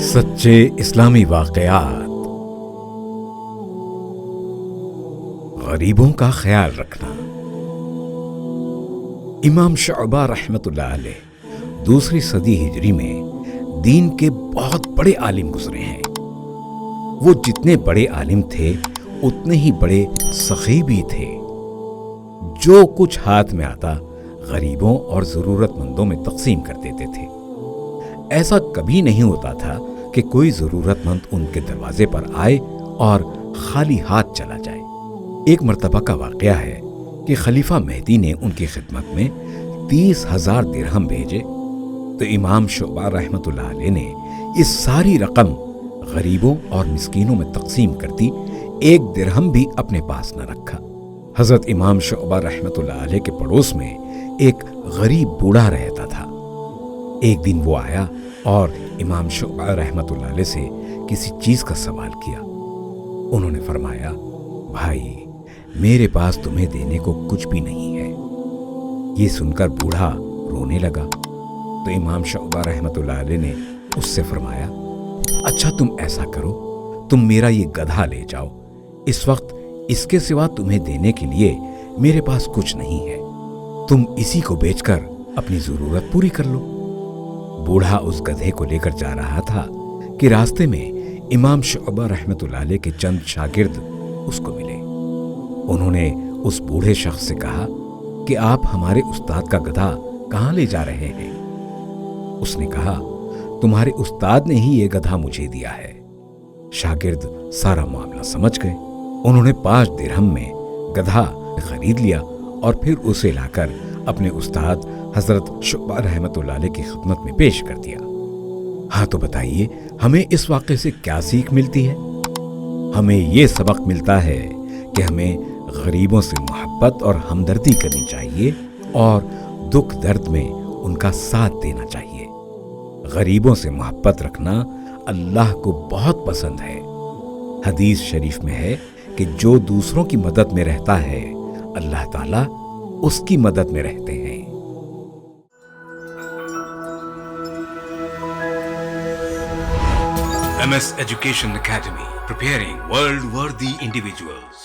सच्चे इस्लामी वाक़यात। गरीबों का ख्याल रखना। इमाम शुअबा रहमतुल्लाह अलैह दूसरी सदी हिजरी में दीन के बहुत बड़े आलिम गुजरे हैं। वो जितने बड़े आलिम थे उतने ही बड़े सखी भी थे। जो कुछ हाथ में आता गरीबों और जरूरतमंदों में तकसीम कर देते थे। ऐसा कभी नहीं होता था कि कोई जरूरतमंद उनके दरवाजे पर आए और खाली हाथ चला जाए। एक मर्तबा का वाकया है कि खलीफा मेहदी ने उनकी खिदमत में 30,000 दिरहम भेजे तो इमाम शुअबा रहमतुल्लाह अलैह ने इस सारी रकम गरीबों और मिस्कीनों में तकसीम कर दी। एक दिरहम भी अपने पास न रखा। हजरत इमाम शुअबा रहमतुल्लाह अलैह के पड़ोस में एक गरीब बूढ़ा रहता था। एक दिन वो आया और इमाम शुअबा रहमतुल्लाह अलैह से किसी चीज का सवाल किया। उन्होंने फरमाया, भाई मेरे पास तुम्हें देने को कुछ भी नहीं है। ये सुनकर बूढ़ा रोने लगा तो इमाम शुअबा रहमतुल्लाह अलैह ने उससे फरमाया, अच्छा तुम ऐसा करो, तुम मेरा ये गधा ले जाओ। इस वक्त इसके सिवा तुम्हें देने के लिए मेरे पास कुछ नहीं है। तुम इसी को बेचकर अपनी जरूरत पूरी कर लो। बूढ़ा उस गधे को लेकर जा रहा था कि रास्ते में इमाम शुअबा रहमतुल्लाह अलैह के चंद शागिर्द उसको मिले। उन्होंने उस बूढ़े शख्स से कहा कि आप हमारे उस्ताद का गधा कहाँ ले जा रहे हैं? उसने कहा, तुम्हारे उस्ताद ने ही ये गधा मुझे दिया है। शागिर्द सारा मामला समझ गए। उन्होंने 5 दिरहम में गधा खरीद लिया और फिर उसे लाकर अपने उस्ताद हजरत शुअबा रहमतुल्लाह अलैह की खिदमत में पेश कर दिया। हाँ तो बताइए, हमें इस वाक़े से क्या सीख मिलती है? हमें ये सबक मिलता है कि हमें गरीबों से मोहब्बत और हमदर्दी करनी चाहिए और दुख दर्द में उनका साथ देना चाहिए। गरीबों से मोहब्बत रखना अल्लाह को बहुत पसंद है। हदीस शरीफ में है कि जो दूसरों की मदद में रहता है अल्लाह ताला उसकी मदद में रहते हैं। MS Education Academy, preparing world-worthy individuals.